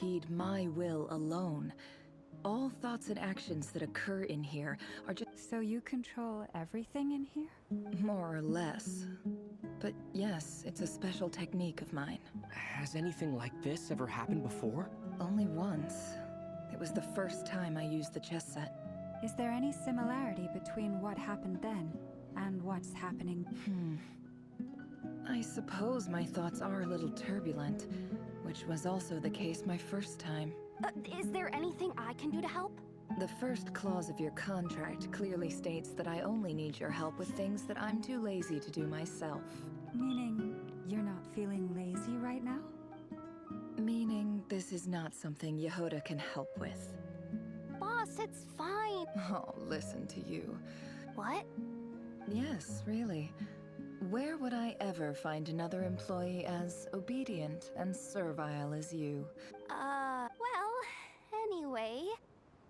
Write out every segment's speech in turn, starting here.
Heed my will alone. All thoughts and actions that occur in here are just So you control everything in here? more or less. But yes, it's a special technique of mine. Has anything like this ever happened before? Only once. It was the first time I used the chess set. Is there any similarity between what happened then and what's happening? I suppose my thoughts are a little turbulent, which was also the case my first time. Is there anything I can do to help? The first clause of your contract clearly states that I only need your help with things that I'm too lazy to do myself. Meaning, you're not feeling lazy right now? Meaning this is not something Yehoda can help with. Boss, it's fine. Oh, listen to you. What? Yes, really. Where would I ever find another employee as obedient and servile as you? Well, anyway,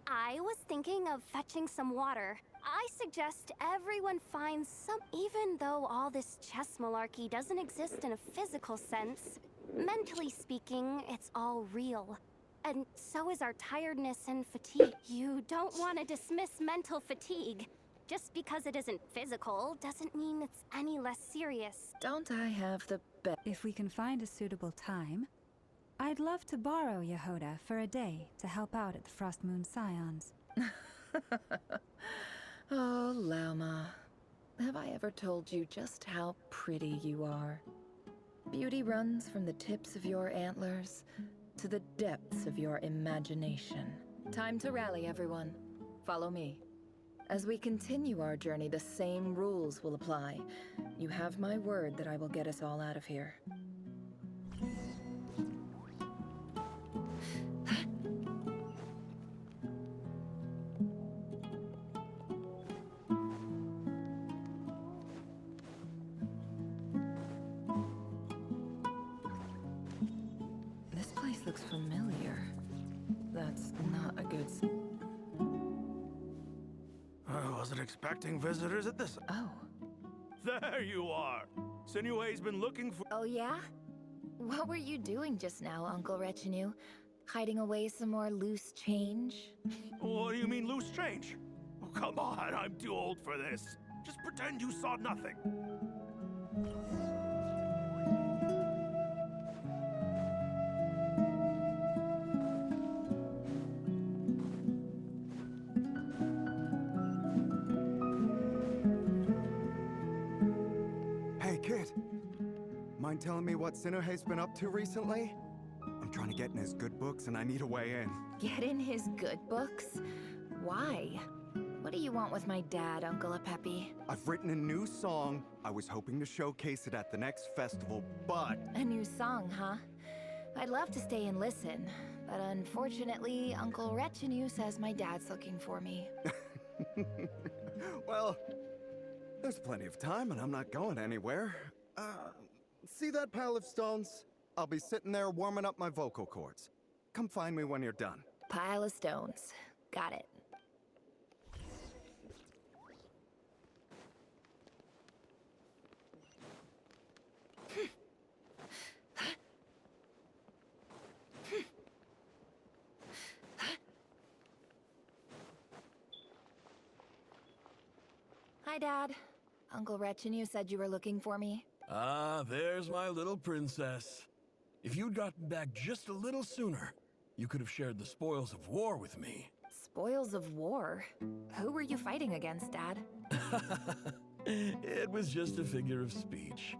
I was thinking of fetching some water. I suggest everyone finds some. Even though all this chess malarkey doesn't exist in a physical sense, mentally speaking, it's all real. And so is our tiredness and fatigue. You don't want to dismiss mental fatigue. Just because it isn't physical doesn't mean it's any less serious. Don't I have the best? If we can find a suitable time, I'd love to borrow Yehoda for a day to help out at the Frost Moon Scions. Oh, Lauma. Have I ever told you just how pretty you are? Beauty runs from the tips of your antlers to the depths of your imagination. Time to rally, everyone. Follow me. As we continue our journey, the same rules will apply. You have my word that I will get us all out of here. This place looks familiar. That's not a good sign. I wasn't expecting visitors at this. Oh. There you are. Sinue's been looking for. Oh, yeah? What were you doing just now, Uncle Retinue? Hiding away some more loose change? What do you mean loose change? Oh, come on, I'm too old for this. Just pretend you saw nothing. Hey, kid. Mind telling me what Sinuhe's been up to recently? I'm trying to get in his good books and I need a way in. Get in his good books? Why? What do you want with my dad, Uncle Apepi? I've written a new song. I was hoping to showcase it at the next festival, but... A new song, huh? I'd love to stay and listen, but unfortunately, Uncle Retinue says my dad's looking for me. Well, there's plenty of time and I'm not going anywhere. See that pile of stones? I'll be sitting there warming up my vocal cords. Come find me when you're done. Pile of stones. Got it. Hi, Dad. Uncle Retinue said you were looking for me. Ah, there's my little princess. If you'd gotten back just a little sooner, you could have shared the spoils of war with me. Spoils of war? Who were you fighting against, Dad? It was just a figure of speech.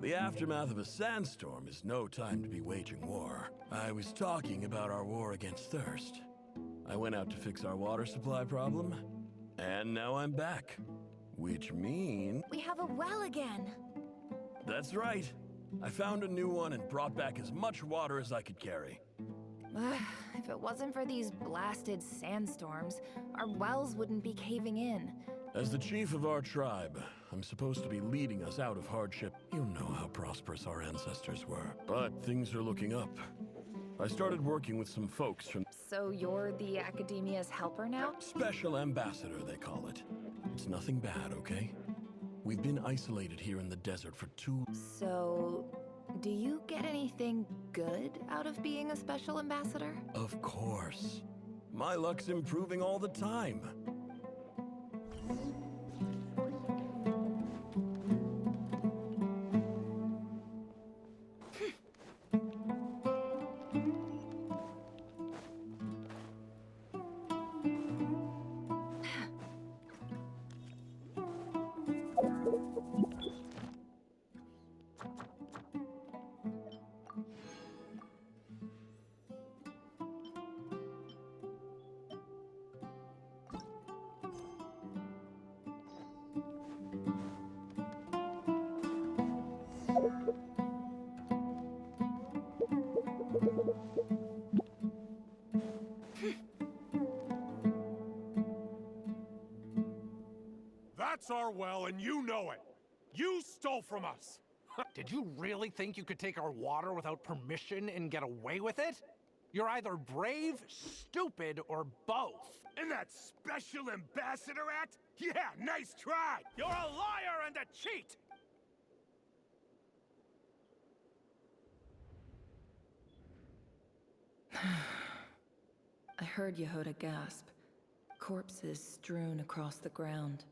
The aftermath of a sandstorm is no time to be waging war. I was talking about our war against thirst. I went out to fix our water supply problem, and now I'm back. Which means... We have a well again! That's right. I found a new one and brought back as much water as I could carry. If it wasn't for these blasted sandstorms, our wells wouldn't be caving in. As the chief of our tribe, I'm supposed to be leading us out of hardship. You know how prosperous our ancestors were. But things are looking up. I started working with some folks from... So you're the Academia's helper now? Special ambassador, they call it. It's nothing bad, okay? We've been isolated here in the desert for So, Do you get anything good out of being a special ambassador? Of course. My luck's improving all the time. That's our well, and you know it. You stole from us. Did you really think you could take our water without permission and get away with it? You're either brave, stupid, or both. In that special ambassador act? Yeah, nice try. You're a liar and a cheat. I heard Yehoda gasp. Corpses strewn across the ground.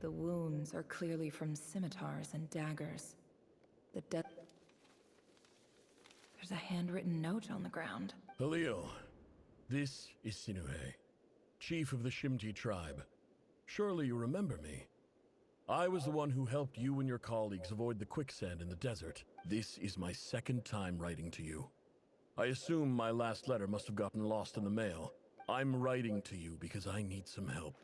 The wounds are clearly from scimitars and daggers. There's a handwritten note on the ground. Halil, this is Sinuhe, chief of the Shimti tribe. Surely you remember me. I was the one who helped you and your colleagues avoid the quicksand in the desert. This is my second time writing to you. I assume my last letter must have gotten lost in the mail. I'm writing to you because I need some help.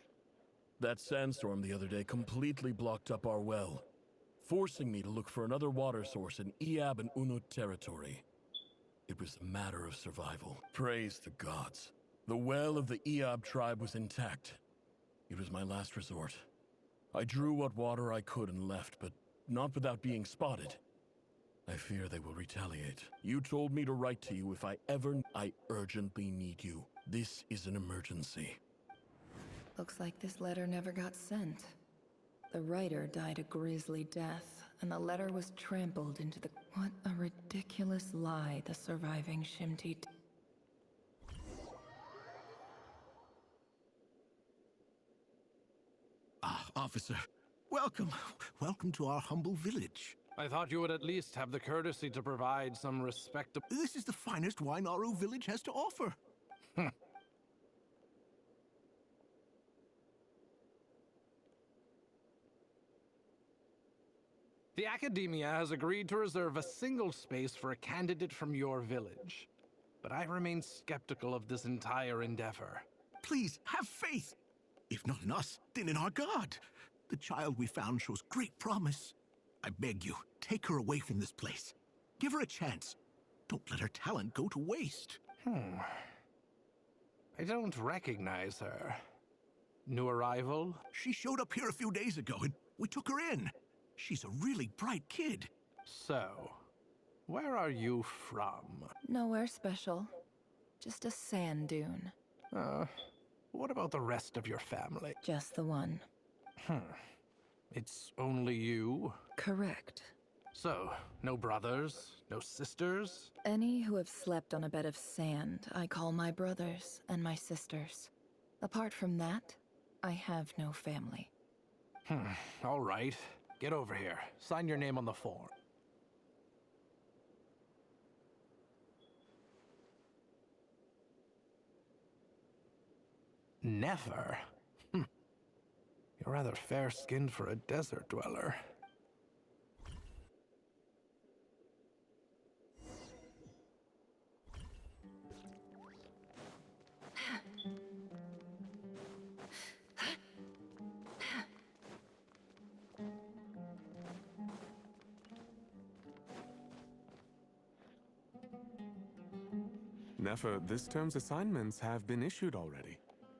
That sandstorm the other day completely blocked up our well, forcing me to look for another water source in Iab and Unut territory. It was a matter of survival. Praise the gods. The well of the Iab tribe was intact. It was my last resort. I drew what water I could and left, but not without being spotted. I fear they will retaliate. You told me to write to you if I urgently need you. This is an emergency. Looks like this letter never got sent. The writer died a grisly death, and the letter was trampled into the... What a ridiculous lie the surviving Shimti... Ah, officer. Welcome. Welcome to our humble village. I thought you would at least have the courtesy to provide some respectable... This is the finest wine Aru village has to offer. The Academia has agreed to reserve a single space for a candidate from your village. But I remain skeptical of this entire endeavor. Please, have faith. If not in us, then in our god. The child we found shows great promise. I beg you, take her away from this place. Give her a chance. Don't let her talent go to waste. I don't recognize her. New arrival? She showed up here a few days ago, and we took her in. She's a really bright kid. So, where are you from? Nowhere special. Just a sand dune. What about the rest of your family? Just the one. It's only you? Correct. So, no brothers, no sisters? Any who have slept on a bed of sand, I call my brothers and my sisters. Apart from that, I have no family. All right. Get over here. Sign your name on the form. Never? You're rather fair-skinned for a desert dweller. Nefer, this term's assignments have been issued already.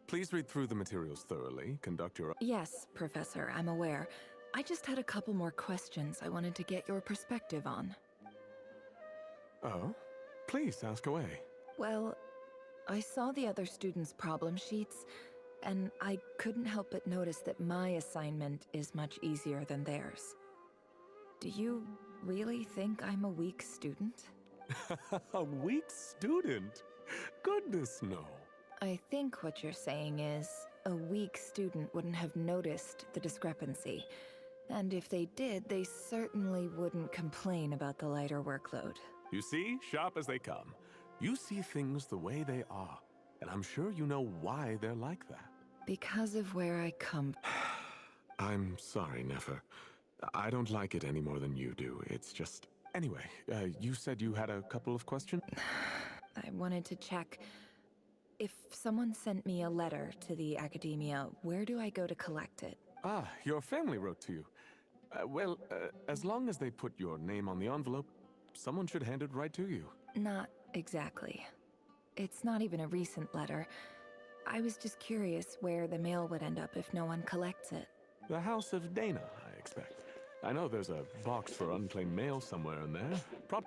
Please read through the materials thoroughly, conduct your... Yes, Professor, I'm aware. I just had a couple more questions I wanted to get your perspective on. Oh? Please, ask away. Well, I saw the other students' problem sheets, and I couldn't help but notice that my assignment is much easier than theirs. Do you really think I'm a weak student? A weak student? Goodness, no. I think what you're saying is a weak student wouldn't have noticed the discrepancy. And if they did, they certainly wouldn't complain about the lighter workload. You see, sharp as they come. You see things the way they are, and I'm sure you know why they're like that. Because of where I come. I'm sorry, Nefer. I don't like it any more than you do. It's just... Anyway, you said you had a couple of questions? I wanted to check. If someone sent me a letter to the academia, where do I go to collect it? Ah, your family wrote to you. Well, as long as they put your name on the envelope, someone should hand it right to you. Not exactly. It's not even a recent letter. I was just curious where the mail would end up if no one collects it. The House of Dana, I expect. I know there's a box for unclaimed mail somewhere in there.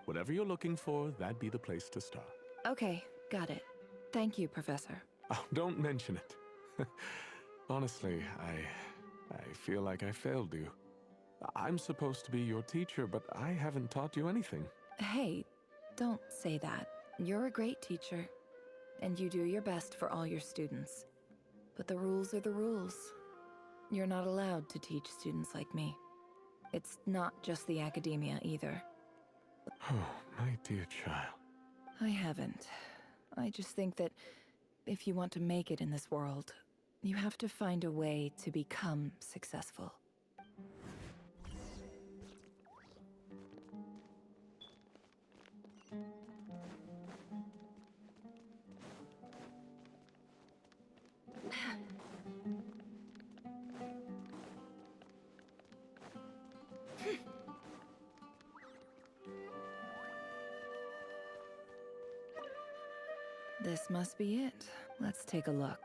Whatever you're looking for, that'd be the place to start. Okay, got it. Thank you, Professor. Oh, don't mention it. Honestly, I feel like I failed you. I'm supposed to be your teacher, but I haven't taught you anything. Hey, don't say that. You're a great teacher, and you do your best for all your students. But the rules are the rules. You're not allowed to teach students like me. It's not just the academia either. Oh, my dear child. I haven't. I just think that if you want to make it in this world, you have to find a way to become successful. This must be it. Let's take a look.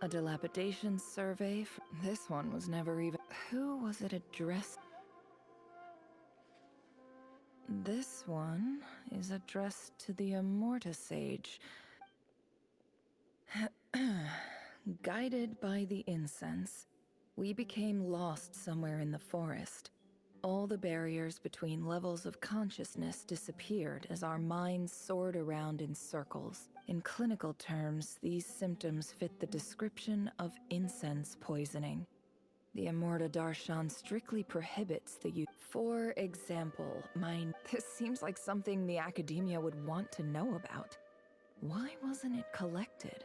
A dilapidation survey. This one was never even... Who was it addressed? This one is addressed to the Immorta Sage. Guided by the incense, we became lost somewhere in the forest. All the barriers between levels of consciousness disappeared as our minds soared around in circles. In clinical terms, these symptoms fit the description of incense poisoning. The Immorta Darshan strictly prohibits the use. For example, this seems like something the academia would want to know about. Why wasn't it collected?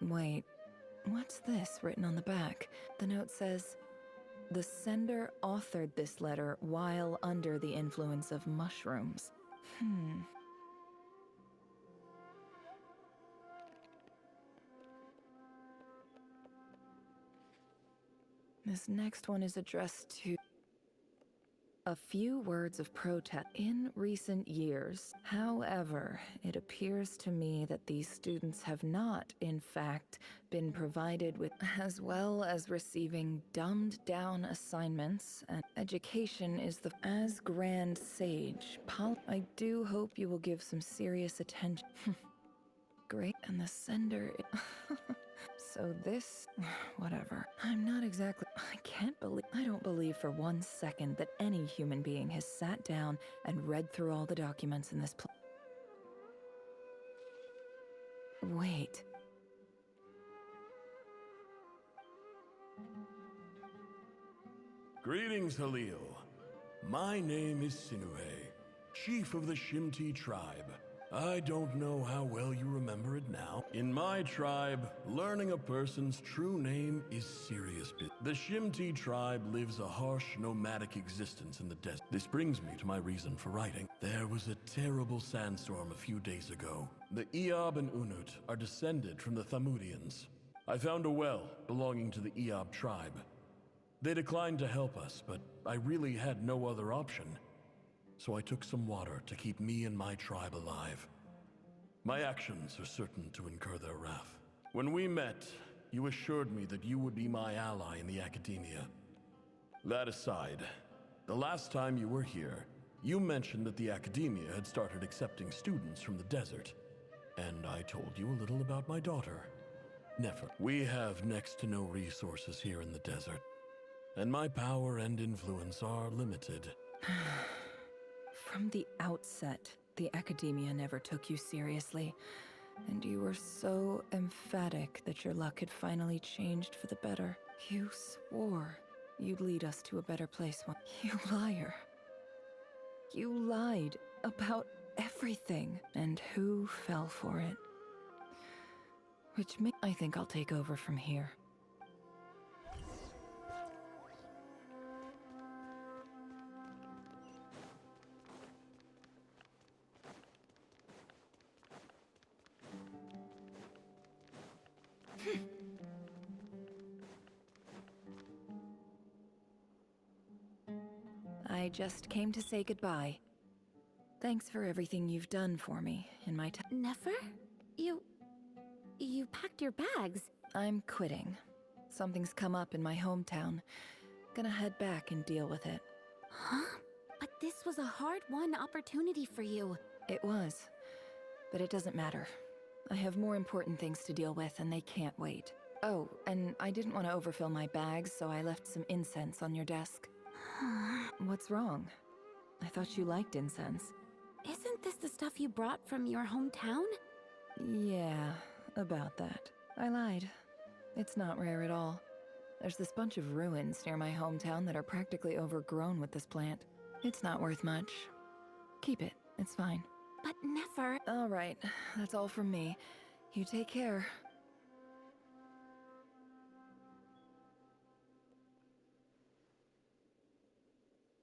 Wait, what's this written on the back? The note says, "The sender authored this letter while under the influence of mushrooms." This next one is addressed to... A few words of protest in recent years. However, it appears to me that these students have not, in fact, been provided with, as well as receiving dumbed-down assignments, and education is the... As Grand Sage, I do hope you will give some serious attention. Great, and the sender... So this... whatever. I'm not exactly... I don't believe for 1 second that any human being has sat down and read through all the documents in this place. Wait. Greetings, Halil. My name is Sinuhe, chief of the Shimti tribe. I don't know how well you remember it now. In my tribe, learning a person's true name is serious business. The Shimti tribe lives a harsh, nomadic existence in the desert. This brings me to my reason for writing. There was a terrible sandstorm a few days ago. The Eob and Unut are descended from the Thamudians. I found a well belonging to the Eob tribe. They declined to help us, but I really had no other option. So I took some water to keep me and my tribe alive. My actions are certain to incur their wrath. When we met, you assured me that you would be my ally in the academia. That aside, the last time you were here, you mentioned that the academia had started accepting students from the desert. And I told you a little about my daughter, Nefer. We have next to no resources here in the desert, and my power and influence are limited. From the outset, the academia never took you seriously, and you were so emphatic that your luck had finally changed for the better. You swore you'd lead us to a better place one. You liar. You lied about everything, and who fell for it? I think I'll take over from here. I just came to say goodbye. Thanks for everything you've done for me in my time. Nefer? You packed your bags. I'm quitting. Something's come up in my hometown. Gonna head back and deal with it. Huh? But this was a hard-won opportunity for you. It was. But it doesn't matter. I have more important things to deal with, and they can't wait. Oh, and I didn't want to overfill my bags, so I left some incense on your desk. What's wrong? I thought you liked incense. Isn't this the stuff you brought from your hometown? Yeah, about that. I lied. It's not rare at all. There's this bunch of ruins near my hometown that are practically overgrown with this plant. It's not worth much. Keep it. It's fine. But Nefer... All right. That's all from me. You take care.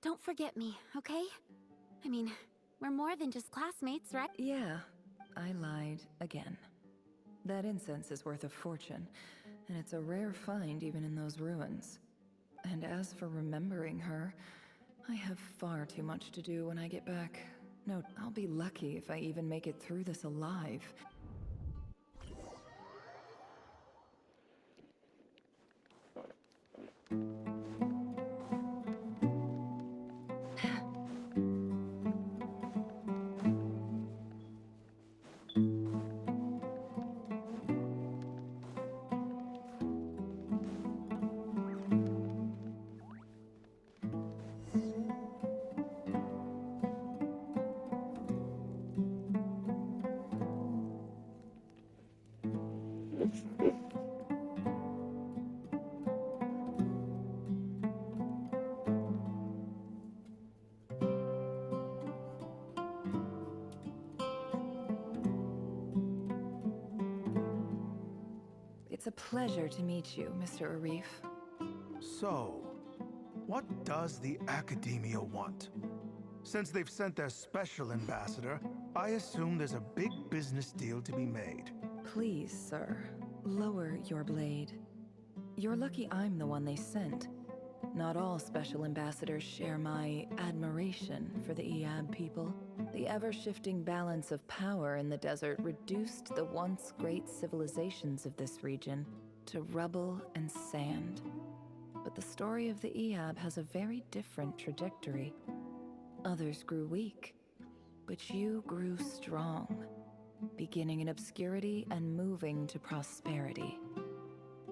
Don't forget me, okay? I mean, we're more than just classmates, right? Yeah, I lied again. That incense is worth a fortune, and it's a rare find even in those ruins. And as for remembering her, I have far too much to do when I get back. No, I'll be lucky if I even make it through this alive. It's a pleasure to meet you, Mr. Arif. So, what does the Academia want? Since they've sent their special ambassador, I assume there's a big business deal to be made. Please, sir, lower your blade. You're lucky I'm the one they sent. Not all special ambassadors share my admiration for the Eob people. The ever-shifting balance of power in the desert reduced the once great civilizations of this region to rubble and sand. But the story of the Eob has a very different trajectory. Others grew weak, but you grew strong, beginning in obscurity and moving to prosperity.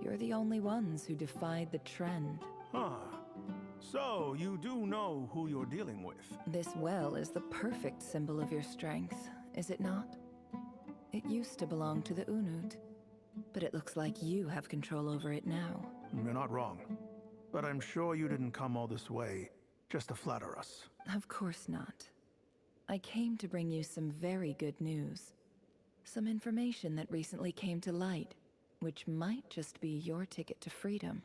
You're the only ones who defied the trend. Huh. So, you do know who you're dealing with? This well is the perfect symbol of your strength, is it not? It used to belong to the Unut, but it looks like you have control over it now. You're not wrong. But I'm sure you didn't come all this way just to flatter us. Of course not. I came to bring you some very good news. Some information that recently came to light, which might just be your ticket to freedom.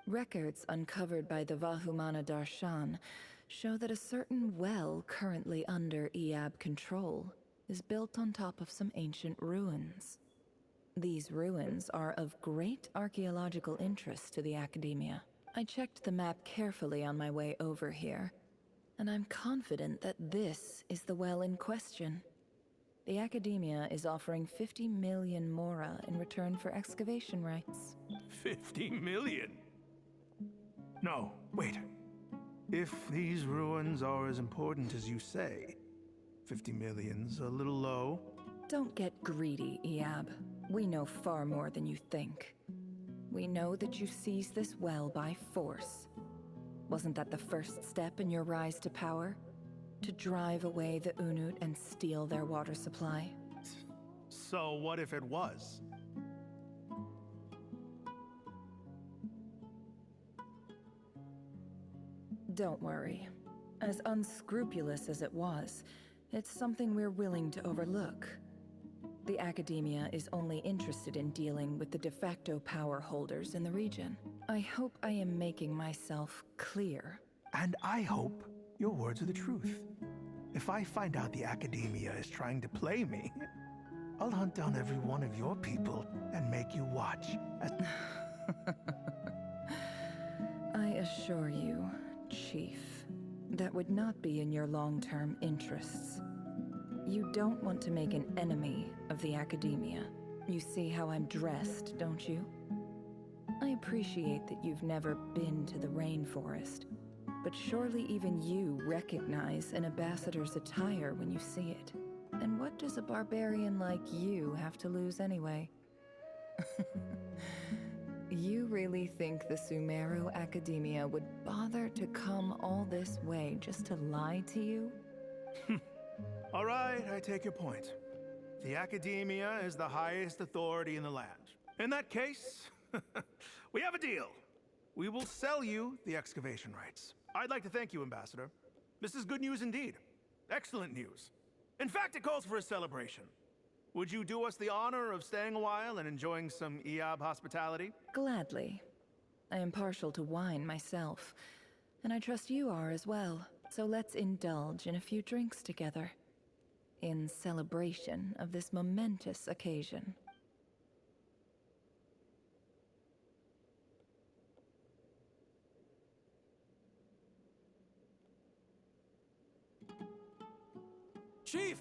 Records uncovered by the Vahumana Darshan show that a certain well currently under Eab control is built on top of some ancient ruins. These ruins are of great archaeological interest to the Academia. I checked the map carefully on my way over here, and I'm confident that this is the well in question. The Academia is offering 50 million mora in return for excavation rights. 50 million? No, wait. If these ruins are as important as you say, 50 million's a little low. Don't get greedy, Eab. We know far more than you think. We know that you seized this well by force. Wasn't that the first step in your rise to power? To drive away the Unut and steal their water supply? So what if it was? Don't worry. As unscrupulous as it was, it's something we're willing to overlook. The Academia is only interested in dealing with the de facto power holders in the region. I hope I am making myself clear. And I hope your words are the truth. If I find out the Academia is trying to play me, I'll hunt down every one of your people and make you watch as... I assure you, Chief, that would not be in your long-term interests. You don't want to make an enemy of the Academia. You see how I'm dressed, don't you? I appreciate that you've never been to the rainforest, but surely even you recognize an ambassador's attire when you see it. And what does a barbarian like you have to lose anyway? You really think the Sumeru Academia would bother to come all this way just to lie to you? All right, I take your point. The Academia is the highest authority in the land. In that case, we have a deal. We will sell you the excavation rights. I'd like to thank you, Ambassador. This is good news indeed. Excellent news. In fact, it calls for a celebration. Would you do us the honor of staying a while and enjoying some Eab hospitality? Gladly. I am partial to wine myself, and I trust you are as well. So let's indulge in a few drinks together, in celebration of this momentous occasion. Chief!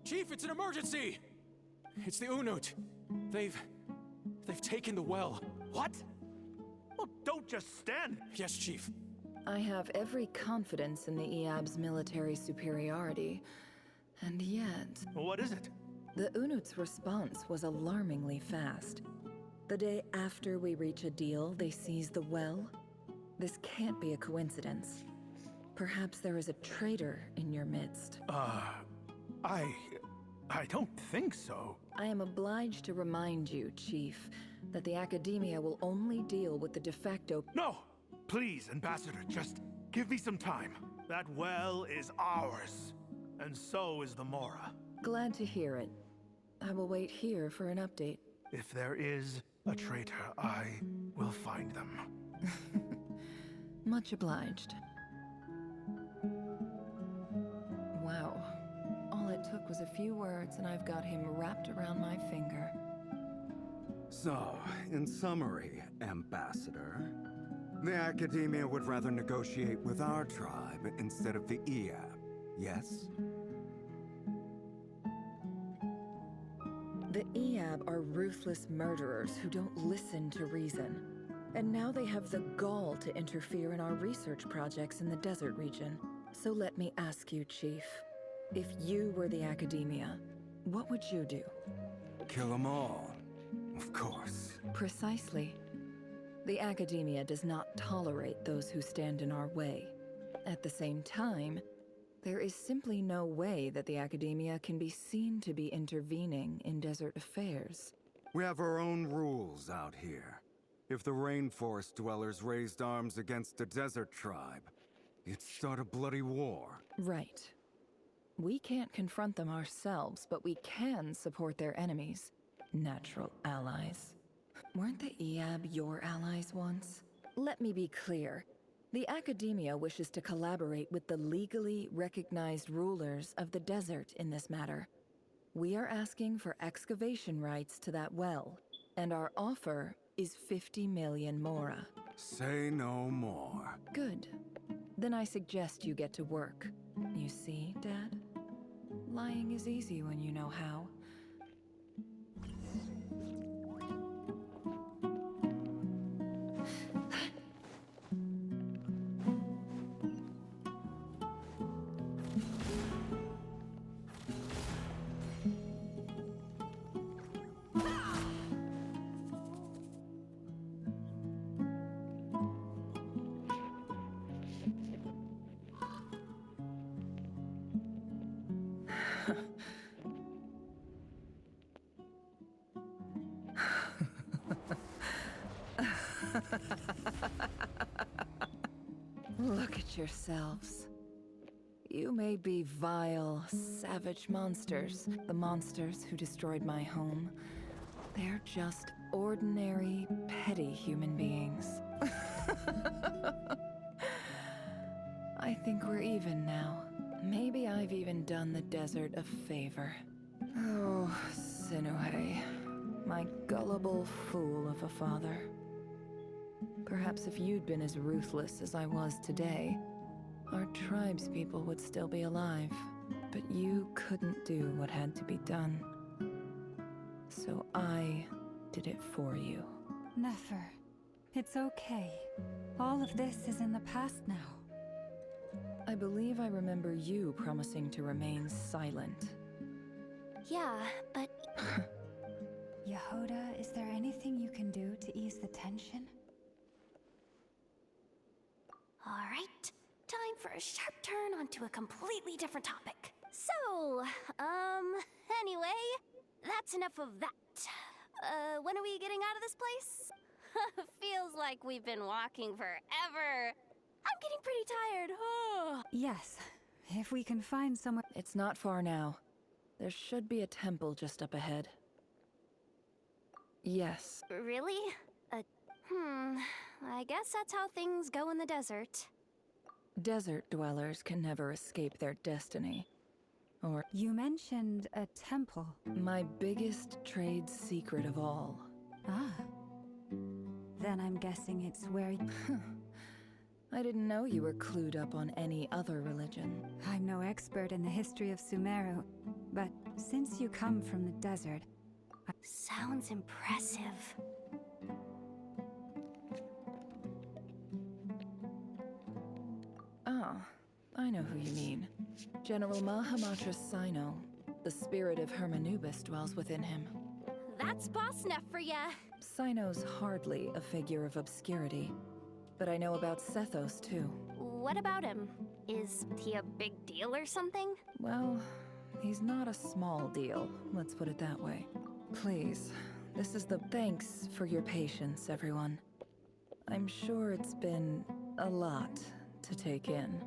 Chief, it's an emergency! It's the Unut. They've taken the well. What? Well, don't just stand. Yes, Chief. I have every confidence in the Eab's military superiority, and yet... What is it? The Unut's response was alarmingly fast. The day after we reach a deal, they seize the well. This can't be a coincidence. Perhaps there is a traitor in your midst. I don't think so. I am obliged to remind you, Chief, that the Academia will only deal with the de facto... No! Please, Ambassador, just give me some time. That well is ours. And so is the Mora. Glad to hear it. I will wait here for an update. If there is a traitor, I will find them. Much obliged. Wow. All it took was a few words and I've got him wrapped around my finger. So, in summary, Ambassador, the Academia would rather negotiate with our tribe instead of the Eab, yes? The Eab are ruthless murderers who don't listen to reason. And now they have the gall to interfere in our research projects in the desert region. So let me ask you, Chief. If you were the Academia, what would you do? Kill them all, of course. Precisely. The Academia does not tolerate those who stand in our way. At the same time, there is simply no way that the Academia can be seen to be intervening in desert affairs. We have our own rules out here. If the rainforest dwellers raised arms against a desert tribe, it'd start a bloody war. Right. We can't confront them ourselves, but we can support their enemies. Natural allies. Weren't the Eab your allies once? Let me be clear. The Academia wishes to collaborate with the legally recognized rulers of the desert in this matter. We are asking for excavation rights to that well, and our offer is 50 million mora. Say no more. Good. Then I suggest you get to work. You see, Dad? Lying is easy when you know how. Look at yourselves. You may be vile, savage monsters, the monsters who destroyed my home. They're just ordinary, petty human beings. I think we're even now. Maybe I've even done the desert a favor. Oh, Sinuhe, my gullible fool of a father. Perhaps if you'd been as ruthless as I was today, our tribespeople would still be alive. But you couldn't do what had to be done. So I did it for you. Nefer, it's okay. All of this is in the past now. I believe I remember you promising to remain silent. Yeah, but Yehoda, is there anything you can do to ease the tension? all right. Time for a sharp turn onto a completely different topic. So, anyway, that's enough of that. When are we getting out of this place? Feels like we've been walking forever. I'm getting pretty tired. Yes, if we can find somewhere. It's not far now. There should be a temple just up ahead. Yes. Really? I guess that's how things go in the desert. Desert dwellers can never escape their destiny. Or You mentioned a temple. my biggest trade secret of all. Ah. Then I'm guessing it's where. I didn't know you were clued up on any other religion. I'm no expert in the history of Sumeru, but since you come from the desert, Sounds impressive. Ah, I know who you mean. General Mahamatra Sino. The spirit of Hermanubis dwells within him. That's boss enough for ya. Sino's hardly a figure of obscurity. But I know about Sethos, too. What about him? Is he a big deal or something? Well, he's not a small deal, let's put it that way. Please, this is the thanks for your patience, everyone. I'm sure it's been a lot to take in.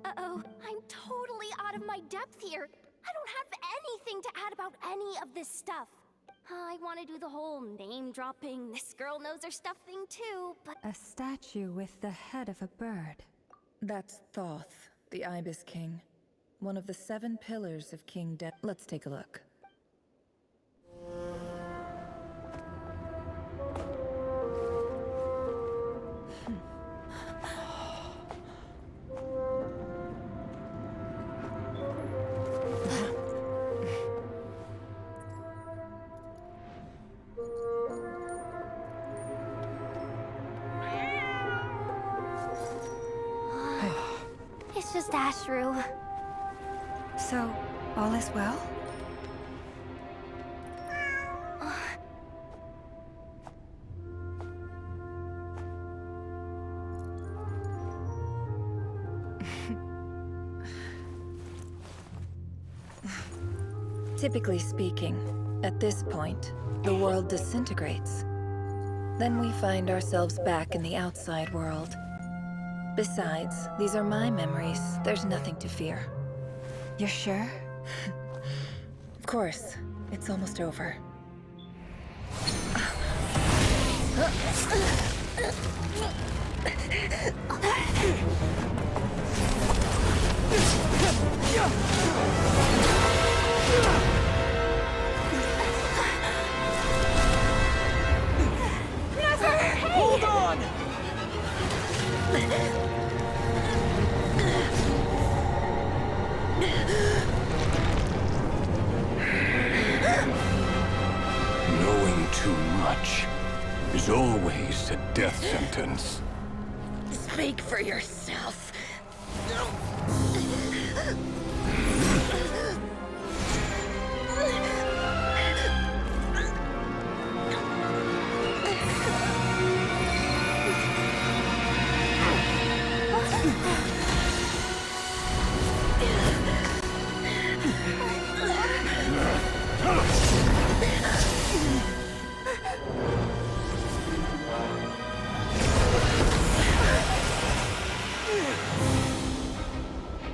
Uh-oh, I'm totally out of my depth here. I don't have anything to add about any of this stuff. I want to do the whole name-dropping, this girl knows her stuff thing too, but... a statue with the head of a bird. That's Thoth, the Ibis King. One of the 7 pillars of King De- Let's take a look. Ashru. So, all is well? Typically speaking, at this point, the world disintegrates. Then we find ourselves back in the outside world. Besides, these are my memories. There's nothing to fear. You're sure? Of course, it's almost over. Hold on! Knowing too much is always a death sentence. Speak for yourself.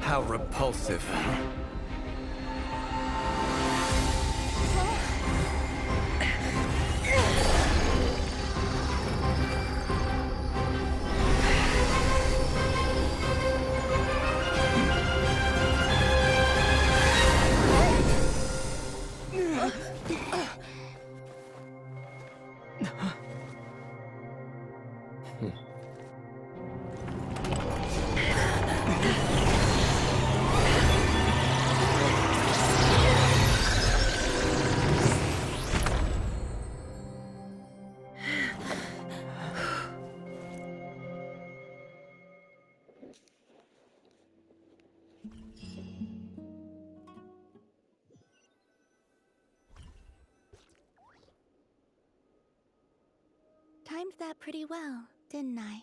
How repulsive. Timed that pretty well, didn't I?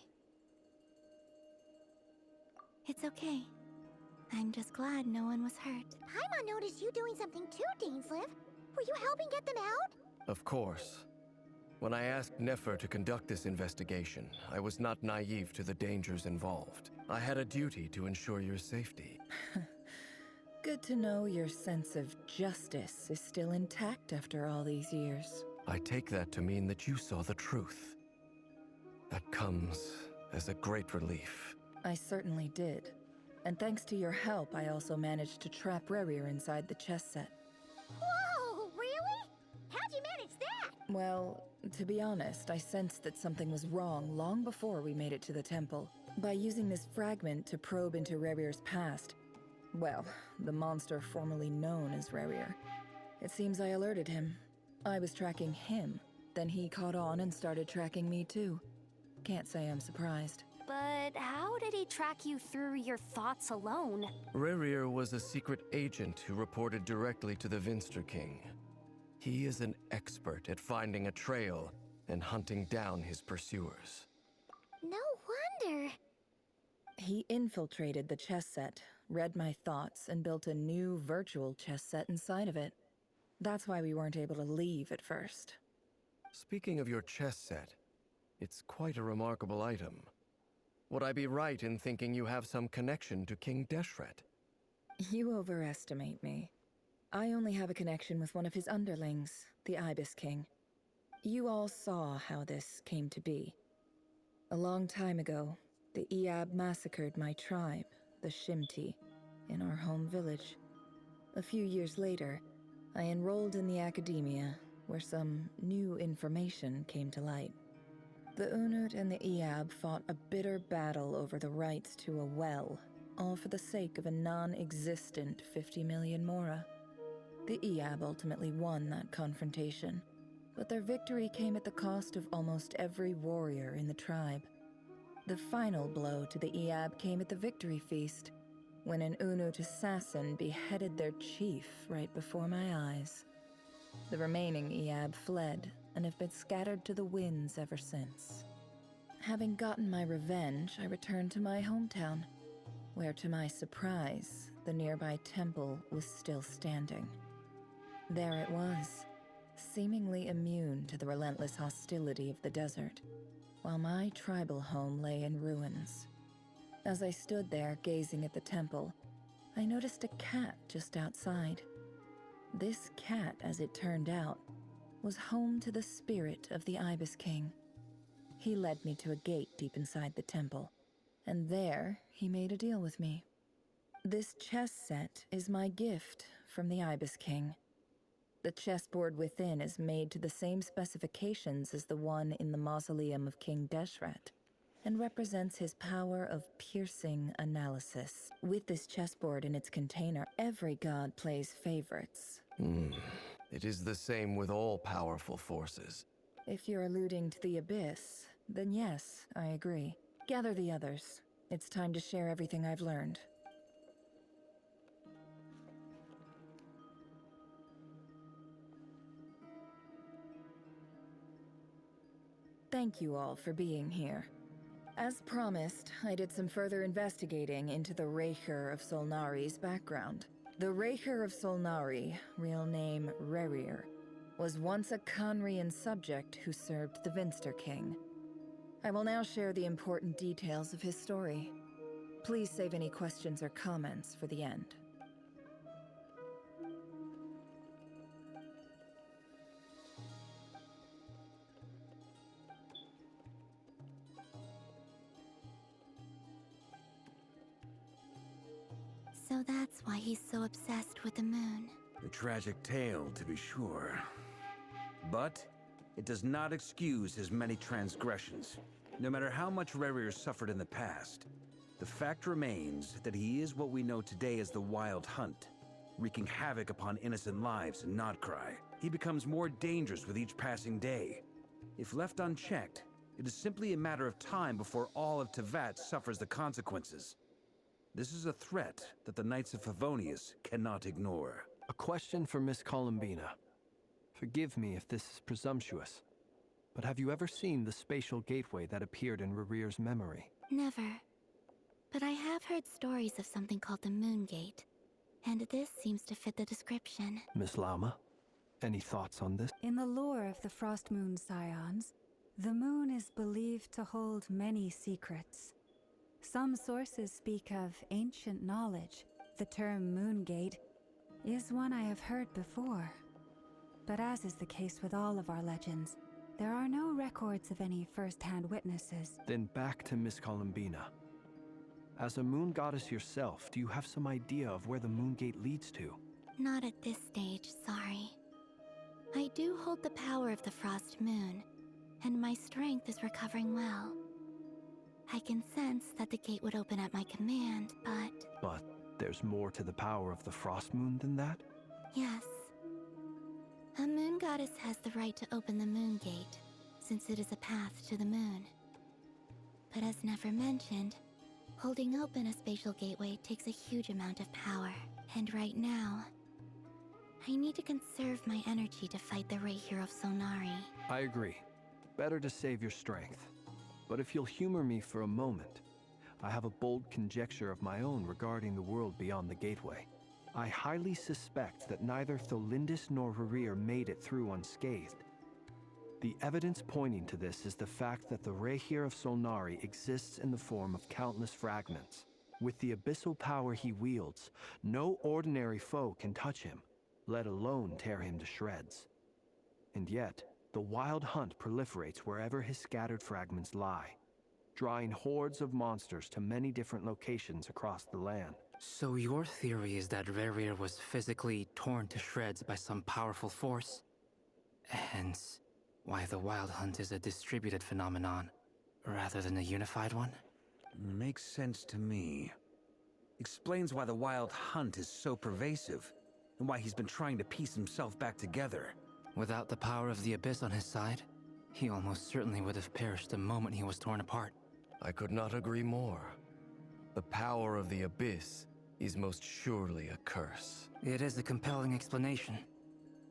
It's okay. I'm just glad no one was hurt. Paimon noticed you doing something too, Dainsleif. Were you helping get them out? Of course. When I asked Nefer to conduct this investigation, I was not naive to the dangers involved. I had a duty to ensure your safety. Good to know your sense of justice is still intact after all these years. I take that to mean that you saw the truth. That comes as a great relief. I certainly did. And thanks to your help, I also managed to trap Rerir inside the chess set. Whoa, really? How'd you manage that? Well, to be honest, I sensed that something was wrong long before we made it to the temple. By using this fragment to probe into Rerir's past, well, the monster formerly known as Rerir. It seems I alerted him. I was tracking him, then he caught on and started tracking me too. Can't say I'm surprised. But how did he track you through your thoughts alone? Rerir was a secret agent who reported directly to the Vinster King. He is an expert at finding a trail and hunting down his pursuers. No wonder. He infiltrated the chess set, read my thoughts, and built a new virtual chess set inside of it. That's why we weren't able to leave at first. Speaking of your chess set, it's quite a remarkable item. Would I be right in thinking you have some connection to King Deshret? You overestimate me. I only have a connection with one of his underlings, the Ibis King. You all saw how this came to be. A long time ago, the Eab massacred my tribe, the Shimti, in our home village. A few years later, I enrolled in the academia, where some new information came to light. The Unut and the Eab fought a bitter battle over the rights to a well, all for the sake of a non-existent 50 million Mora. The Eab ultimately won that confrontation, but their victory came at the cost of almost every warrior in the tribe. The final blow to the Eab came at the victory feast, when an Unut assassin beheaded their chief right before my eyes. The remaining Iab fled and have been scattered to the winds ever since. Having gotten my revenge, I returned to my hometown, where to my surprise, the nearby temple was still standing. There it was, seemingly immune to the relentless hostility of the desert, while my tribal home lay in ruins. As I stood there gazing at the temple, I noticed a cat just outside. This cat, as it turned out, was home to the spirit of the Ibis King. He led me to a gate deep inside the temple, and there he made a deal with me. This chess set is my gift from the Ibis King. The chessboard within is made to the same specifications as the one in the mausoleum of King Deshret, and represents his power of piercing analysis. With this chessboard in its container, every god plays favorites. It is the same with all powerful forces. If you're alluding to the Abyss, then yes, I agree. Gather the others. It's time to share everything I've learned. Thank you all for being here. As promised, I did some further investigating into the Raker of Solnari's background. The Raker of Solnari, real name Rerir, was once a Khanrian subject who served the Vinster King. I will now share the important details of his story. Please save any questions or comments for the end. So that's why he's so obsessed with the moon. A tragic tale, to be sure. But it does not excuse his many transgressions. No matter how much Rerir suffered in the past, the fact remains that he is what we know today as the Wild Hunt, wreaking havoc upon innocent lives in Nodcry. He becomes more dangerous with each passing day. If left unchecked, it is simply a matter of time before all of Tevat suffers the consequences. This is a threat that the Knights of Favonius cannot ignore. A question for Miss Columbina. Forgive me if this is presumptuous, but have you ever seen the spatial gateway that appeared in Rerir's memory? Never. But I have heard stories of something called the Moon Gate, and this seems to fit the description. Miss Lauma, any thoughts on this? In the lore of the Frost Moon Scions, the moon is believed to hold many secrets. Some sources speak of ancient knowledge. The term Moongate is one I have heard before. But as is the case with all of our legends, there are no records of any first-hand witnesses. Then back to Miss Columbina. As a moon goddess yourself, do you have some idea of where the Moongate leads to? Not at this stage, sorry. I do hold the power of the Frost Moon, and my strength is recovering well. I can sense that the gate would open at my command, but... But there's more to the power of the Frost Moon than that? Yes. A moon goddess has the right to open the Moon Gate, since it is a path to the moon. But as never mentioned, holding open a spatial gateway takes a huge amount of power. And right now, I need to conserve my energy to fight the Raker of Solnari. I agree. Better to save your strength. But if you'll humor me for a moment, I have a bold conjecture of my own regarding the world beyond the gateway. I highly suspect that neither Tholindis nor Rerir made it through unscathed. The evidence pointing to this is the fact that the Raker of Solnari exists in the form of countless fragments. With the abyssal power he wields, no ordinary foe can touch him, let alone tear him to shreds. And yet, the Wild Hunt proliferates wherever his scattered fragments lie, drawing hordes of monsters to many different locations across the land. So your theory is that Rerir was physically torn to shreds by some powerful force? Hence, why the Wild Hunt is a distributed phenomenon, rather than a unified one? Makes sense to me. Explains why the Wild Hunt is so pervasive, and why he's been trying to piece himself back together. Without the power of the Abyss on his side, he almost certainly would have perished the moment he was torn apart. I could not agree more. The power of the Abyss is most surely a curse. It is a compelling explanation,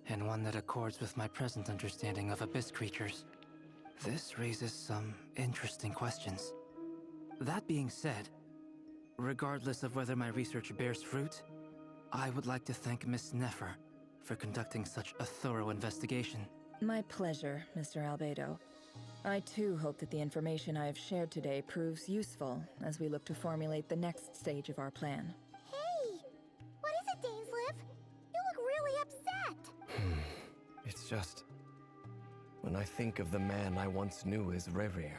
and one that accords with my present understanding of abyss creatures. This raises some interesting questions. That being said, regardless of whether my research bears fruit, I would like to thank Miss Nefer for conducting such a thorough investigation. My pleasure, Mr. Albedo. I too hope that the information I have shared today proves useful as we look to formulate the next stage of our plan. Hey! What is it, Dainsleif? You look really upset! It's just... when I think of the man I once knew as Rerir,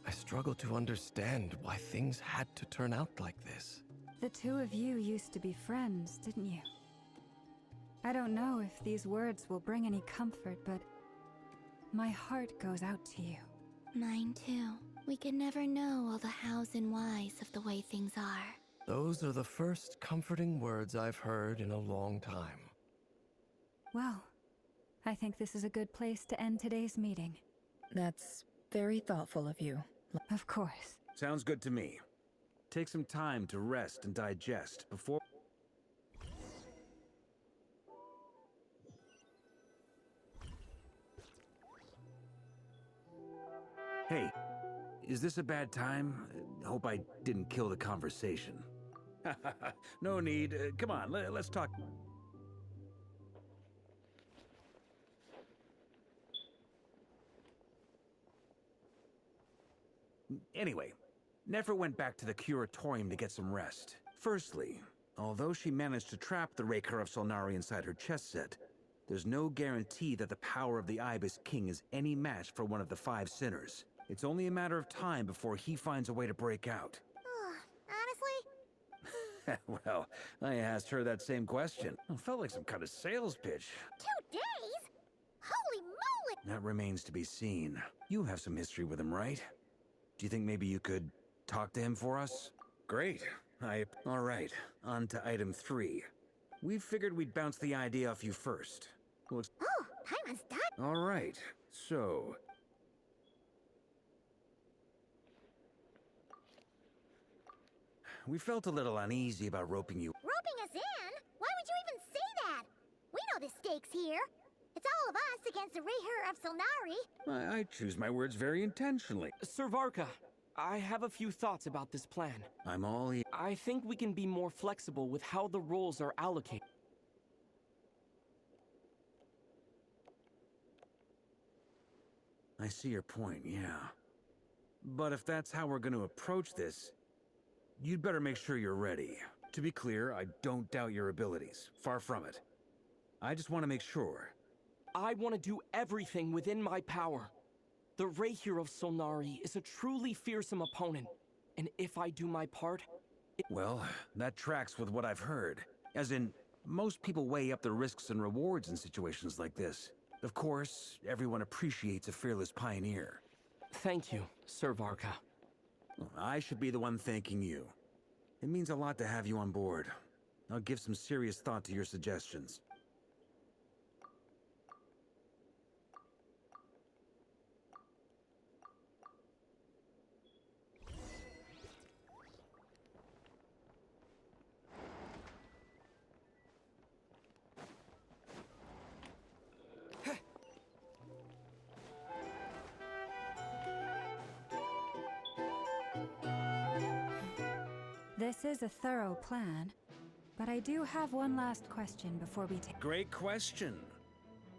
I struggle to understand why things had to turn out like this. The two of you used to be friends, didn't you? I don't know if these words will bring any comfort, but my heart goes out to you. Mine too. We can never know all the hows and whys of the way things are. Those are the first comforting words I've heard in a long time. Well, I think this is a good place to end today's meeting. That's very thoughtful of you. Of course. Sounds good to me. Take some time to rest and digest before... Hey, is this a bad time? Hope I didn't kill the conversation. No need. Come on, let's talk. Anyway, Nefer went back to the curatorium to get some rest. Firstly, although she managed to trap the Raker of Solnari inside her chess set, there's no guarantee that the power of the Ibis King is any match for one of the 5 sinners. It's only a matter of time before he finds a way to break out. Honestly? Well, I asked her that same question. It felt like some kind of sales pitch. 2 days? Holy moly! That remains to be seen. You have some history with him, right? Do you think maybe you could talk to him for us? Great. All right, on to item 3. We figured we'd bounce the idea off you first. Oh, Paimon's done? All right, so... we felt a little uneasy about roping you. Roping us in? Why would you even say that? We know the stakes here. It's all of us against the Reher of Solnari. I choose my words very intentionally. Sir Varka, I have a few thoughts about this plan. I'm all ears. I think we can be more flexible with how the roles are allocated. I see your point, yeah. But if that's how we're going to approach this, you'd better make sure you're ready. To be clear, I don't doubt your abilities. Far from it. I just want to make sure. I want to do everything within my power. The Reher of Solnari is a truly fearsome opponent, and if I do my part... Well, that tracks with what I've heard. As in, most people weigh up the risks and rewards in situations like this. Of course, everyone appreciates a fearless pioneer. Thank you, Sir Varka. I should be the one thanking you. It means a lot to have you on board. I'll give some serious thought to your suggestions. This is a thorough plan, but I do have one last question before we take... Great question.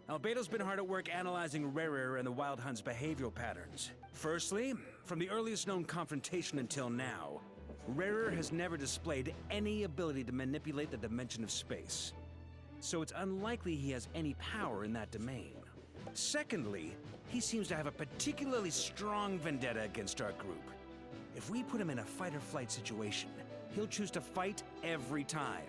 Albedo's been hard at work analyzing Rerir and the Wild Hunt's behavioral patterns. Firstly, from the earliest known confrontation until now, Rerir has never displayed any ability to manipulate the dimension of space. So it's unlikely he has any power in that domain. Secondly, he seems to have a particularly strong vendetta against our group. If we put him in a fight-or-flight situation, he'll choose to fight every time.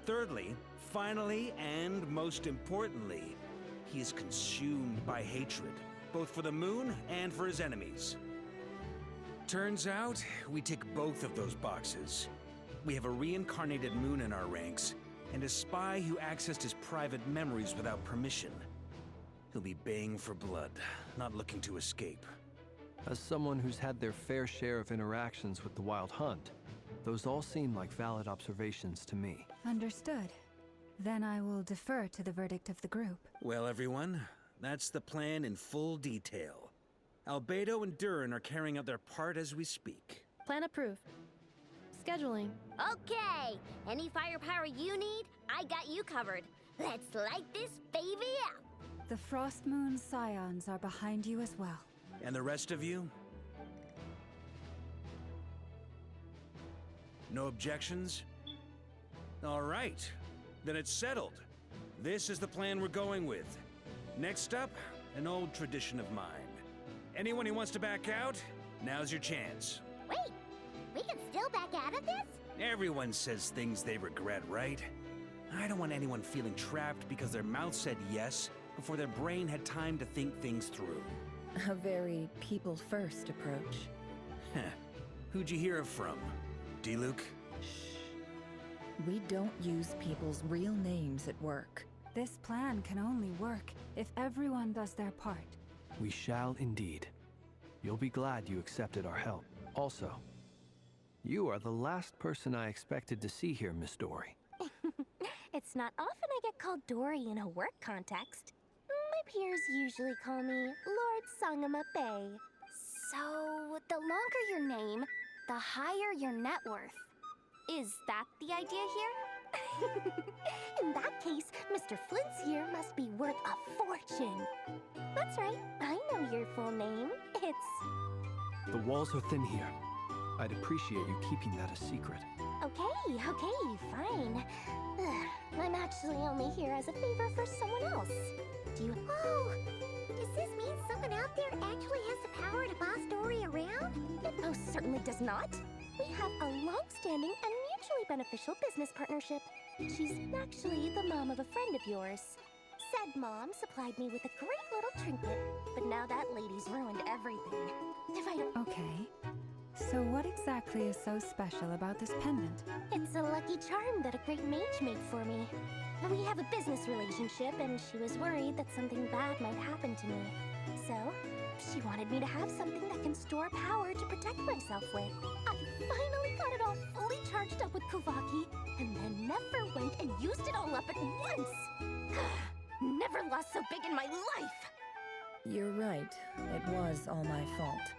Thirdly, finally, and most importantly, he is consumed by hatred, both for the moon and for his enemies. Turns out, we tick both of those boxes. We have a reincarnated moon in our ranks, and a spy who accessed his private memories without permission. He'll be baying for blood, not looking to escape. As someone who's had their fair share of interactions with the Wild Hunt, Those all seem like valid observations to me. Understood. Then I will defer to the verdict of the group. Well, everyone, that's the plan in full detail. Albedo and Durin are carrying out their part as we speak. Plan approved. Scheduling. Okay, any firepower you need, I got you covered. Let's light this baby up. The Frost Moon Scions are behind you as well. And the rest of you? No objections? All right, then it's settled. This is the plan we're going with. Next up, an old tradition of mine. Anyone who wants to back out, now's your chance. Wait, we can still back out of this? Everyone says things they regret, right? I don't want anyone feeling trapped because their mouth said yes before their brain had time to think things through. A very people-first approach. Heh. Who'd you hear it from? D-Luke? We don't use people's real names at work. This plan can only work if everyone does their part. We shall indeed. You'll be glad you accepted our help. Also, you are the last person I expected to see here, Miss Dory. It's not often I get called Dory in a work context. My peers usually call me Lord Sangamabe. So, the longer your name, the higher your net worth. Is that the idea here? In that case, Mr. Flint's here must be worth a fortune. That's right, I know your full name. It's... The walls are thin here. I'd appreciate you keeping that a secret. Okay, fine. I'm actually only here as a favor for someone else. Do you... Oh, does this mean someone out there actually has the power to boss Dory around? It most certainly does not. We have a long-standing and mutually beneficial business partnership. She's actually the mom of a friend of yours. Said mom supplied me with a great little trinket, but now that lady's ruined everything. If I don't... Okay. So what exactly is so special about this pendant? It's a lucky charm that a great mage made for me. We have a business relationship, and she was worried that something bad might happen to me. So, she wanted me to have something that can store power to protect myself with. I finally got it all fully charged up with Kuvaki, and then never went and used it all up at once! Never lost so big in my life! You're right. It was all my fault.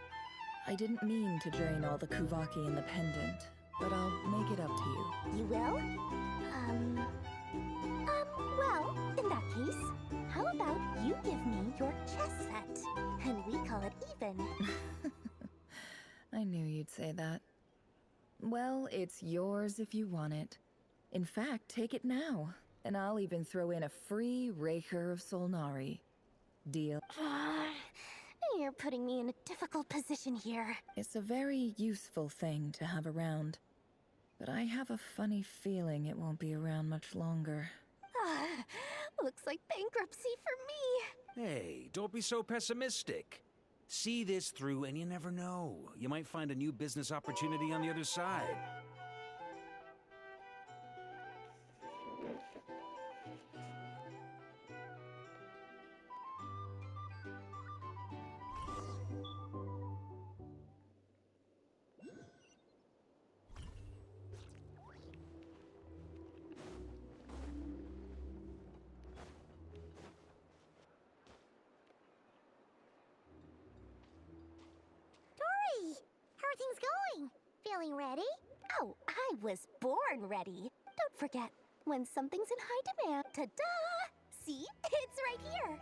I didn't mean to drain all the Kuvaki in the pendant, but I'll make it up to you. You will? Well, in that case, how about you give me your chess set, and we call it even? I knew you'd say that. Well, it's yours if you want it. In fact, take it now, and I'll even throw in a free Raker of Solnari. Deal? You're putting me in a difficult position here. It's a very useful thing to have around. But I have a funny feeling it won't be around much longer. Looks like bankruptcy for me. Hey, don't be so pessimistic. See this through and you never know. You might find a new business opportunity on the other side. How are things going? Feeling ready? Oh, I was born ready. Don't forget, when something's in high demand, ta-da! See? It's right here.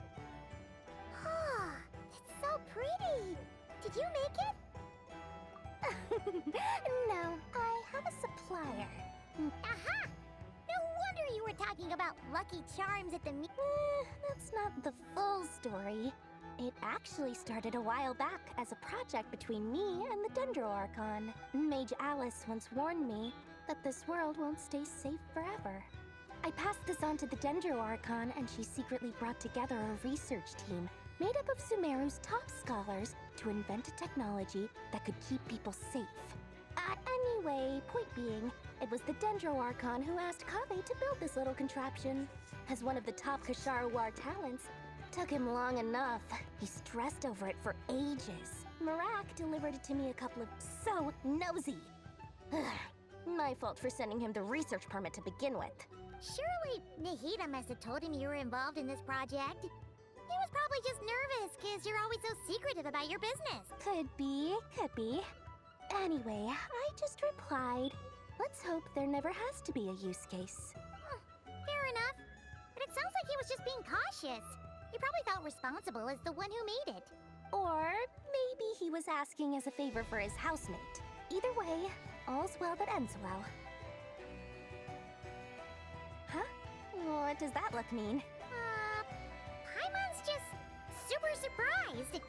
Ah, it's so pretty. Did you make it? No, I have a supplier. Aha! No wonder you were talking about Lucky Charms at the That's not the full story. It actually started a while back as a project between me and the Dendro Archon. Mage Alice once warned me that this world won't stay safe forever. I passed this on to the Dendro Archon, and she secretly brought together a research team made up of Sumeru's top scholars to invent a technology that could keep people safe. Anyway, point being, it was the Dendro Archon who asked Kaveh to build this little contraption. As one of the top Kasharawar talents, took him long enough. He stressed over it for ages. Marak delivered it to me a couple of... So nosy. My fault for sending him the research permit to begin with. Surely Nahida must have told him you were involved in this project. He was probably just nervous because you're always so secretive about your business. Could be, could be. Anyway, I just replied, let's hope there never has to be a use case. Fair enough. But it sounds like he was just being cautious. He probably felt responsible as the one who made it. Or maybe he was asking as a favor for his housemate. Either way, all's well that ends well. Huh? What does that look mean? Paimon's just super surprised.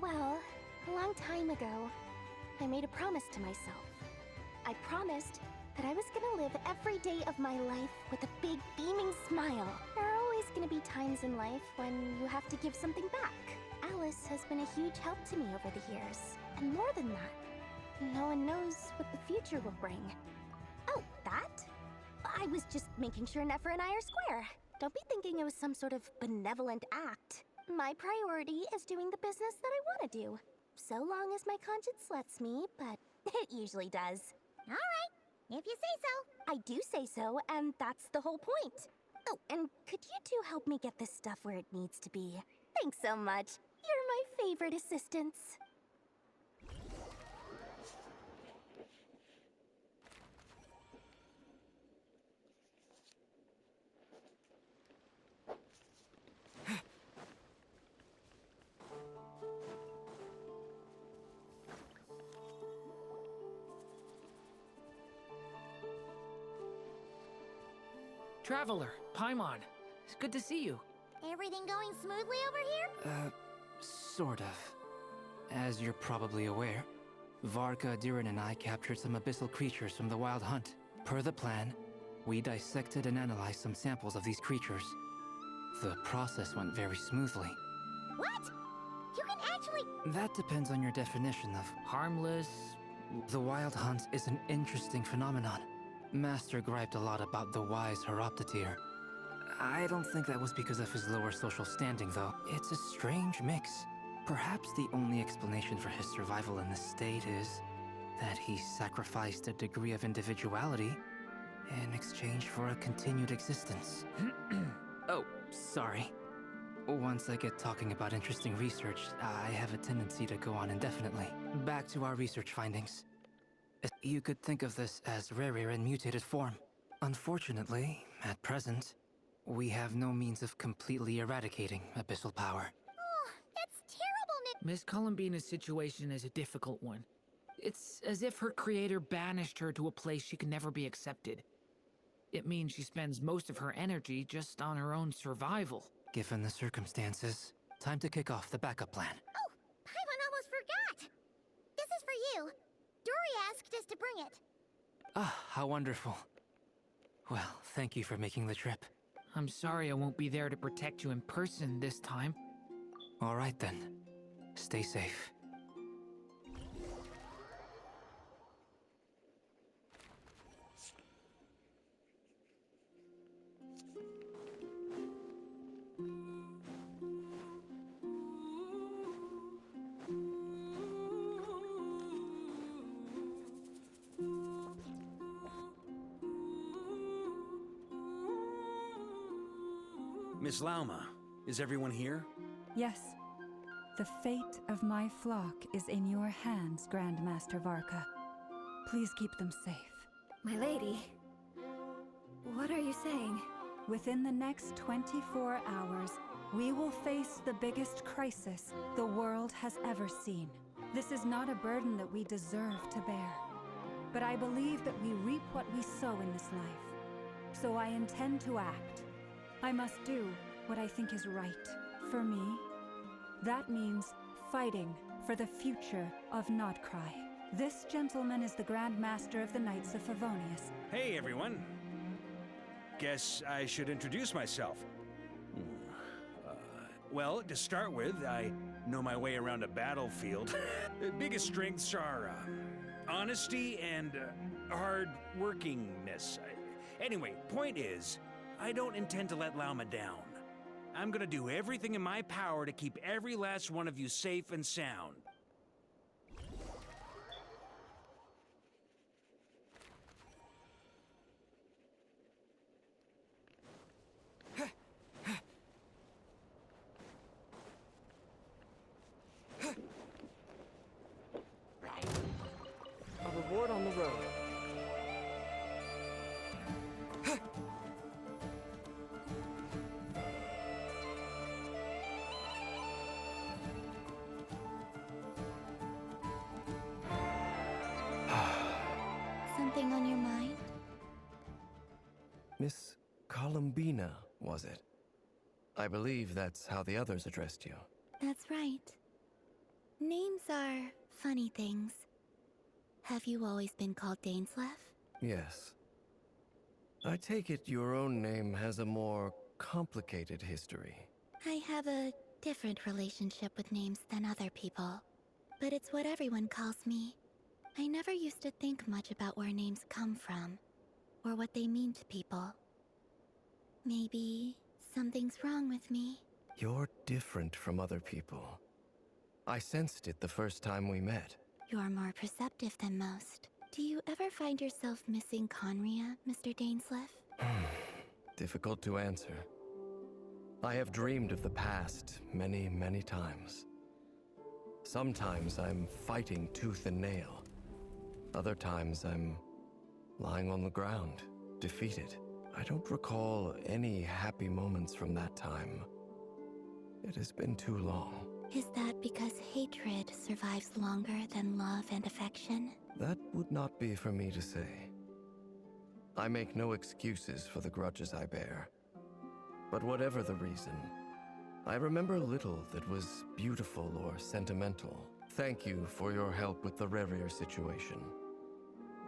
Well, a long time ago, I made a promise to myself. I promised that I was gonna live every day of my life with a big beaming smile. There are always gonna be times in life when you have to give something back. Alice has been a huge help to me over the years. And more than that, no one knows what the future will bring. Oh, that? I was just making sure Nefer and I are square. Don't be thinking it was some sort of benevolent act. My priority is doing the business that I want to do. So long as my conscience lets me, but it usually does. All right, if you say so. I do say so, and that's the whole point. Oh, and could you two help me get this stuff where it needs to be? Thanks so much. You're my favorite assistants. Traveler, Paimon, it's good to see you. Everything going smoothly over here? Sort of. As you're probably aware, Varka, Durin, and I captured some abyssal creatures from the Wild Hunt. Per the plan, we dissected and analyzed some samples of these creatures. The process went very smoothly. What? You can actually... That depends on your definition of harmless. The Wild Hunt is an interesting phenomenon. Master griped a lot about the wise Horoptetyr. I don't think that was because of his lower social standing, though. It's a strange mix. Perhaps the only explanation for his survival in this state is that he sacrificed a degree of individuality in exchange for a continued existence. Oh, sorry. Once I get talking about interesting research, I have a tendency to go on indefinitely. Back to our research findings. You could think of this as Rerir in mutated form. Unfortunately, at present, we have no means of completely eradicating abyssal power. Oh, that's terrible, Nick. Miss Columbina's situation is a difficult one. It's as if her creator banished her to a place she can never be accepted. It means she spends most of her energy just on her own survival. Given the circumstances, time to kick off the backup plan. Oh, Paimon almost forgot. This is for you. Dory asked us to bring it. Ah, how wonderful. Well, thank you for making the trip. I'm sorry I won't be there to protect you in person this time. All right then. Stay safe. Miss Lauma, is everyone here? Yes. The fate of my flock is in your hands, Grandmaster Varka. Please keep them safe. My lady, what are you saying? Within the next 24 hours, we will face the biggest crisis the world has ever seen. This is not a burden that we deserve to bear. But I believe that we reap what we sow in this life. So I intend to act. I must do what I think is right. For me, that means fighting for the future of Nodcry. This gentleman is the Grand Master of the Knights of Favonius. Hey, everyone. Guess I should introduce myself. Well, to start with, I know my way around a battlefield. The biggest strengths are honesty and hard-workingness. Anyway, point is, I don't intend to let Lauma down. I'm gonna do everything in my power to keep every last one of you safe and sound. on your mind? Miss Columbina, was it? I believe that's how the others addressed you. That's right. Names are funny things. Have you always been called Dainsleif? Yes. I take it your own name has a more complicated history. I have a different relationship with names than other people, but it's what everyone calls me. I never used to think much about where names come from, or what they mean to people. Maybe something's wrong with me. You're different from other people. I sensed it the first time we met. You're more perceptive than most. Do you ever find yourself missing Conria, Mr. Dainsleif? Difficult to answer. I have dreamed of the past many, many times. Sometimes I'm fighting tooth and nail. Other times I'm lying on the ground, defeated. I don't recall any happy moments from that time. It has been too long. Is that because hatred survives longer than love and affection? That would not be for me to say. I make no excuses for the grudges I bear. But whatever the reason, I remember little that was beautiful or sentimental. Thank you for your help with the Rerir situation.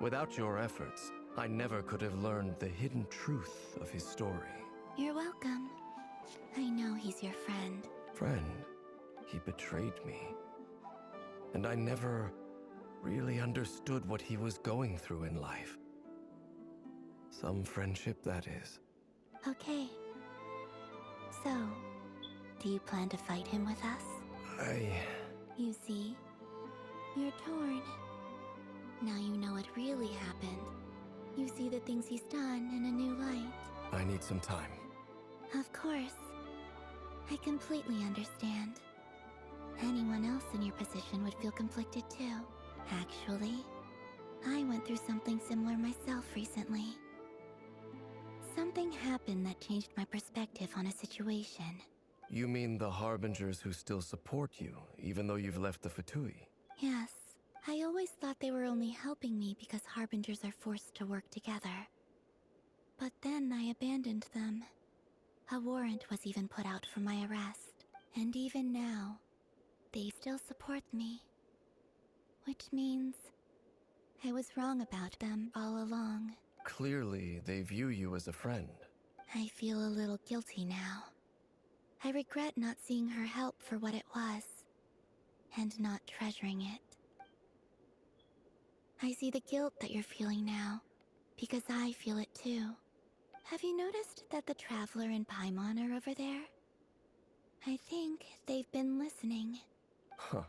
Without your efforts, I never could have learned the hidden truth of his story. You're welcome. I know he's your friend. Friend, he betrayed me. And I never really understood what he was going through in life. Some friendship, that is. Okay. So, do you plan to fight him with us? You see, you're torn. Now you know what really happened. You see the things he's done in a new light. I need some time. Of course. I completely understand. Anyone else in your position would feel conflicted too. Actually, I went through something similar myself recently. Something happened that changed my perspective on a situation. You mean the Harbingers who still support you, even though you've left the Fatui? Yes, I always thought they were only helping me because Harbingers are forced to work together. But then I abandoned them. A warrant was even put out for my arrest. And even now, they still support me. Which means I was wrong about them all along. Clearly, they view you as a friend. I feel a little guilty now. I regret not seeing her help for what it was, and not treasuring it. I see the guilt that you're feeling now, because I feel it too. Have you noticed that the Traveler and Paimon are over there? I think they've been listening. Huh.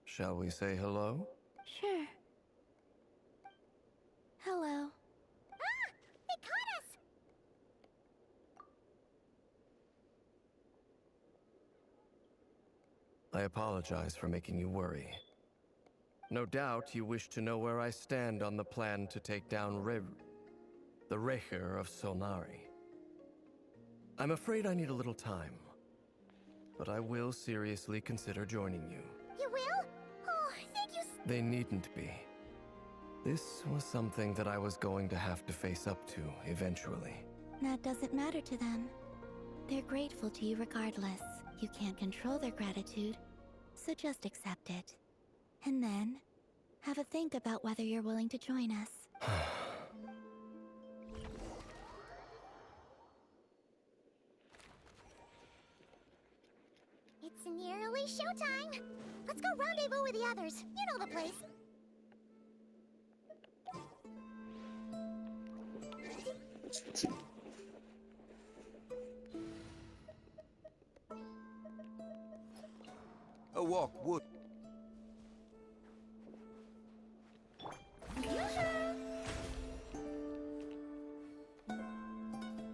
Shall we say hello? Sure. Hello. Ah! They caught us! I apologize for making you worry. No doubt you wish to know where I stand on the plan to take down the Rerir of Solnari. I'm afraid I need a little time, but I will seriously consider joining you. You will? Oh, thank you. They needn't be. This was something that I was going to have to face up to eventually. That doesn't matter to them. They're grateful to you regardless. You can't control their gratitude, so just accept it. And then, have a think about whether you're willing to join us. It's nearly showtime. Let's go rendezvous with the others. You know the place. A walk would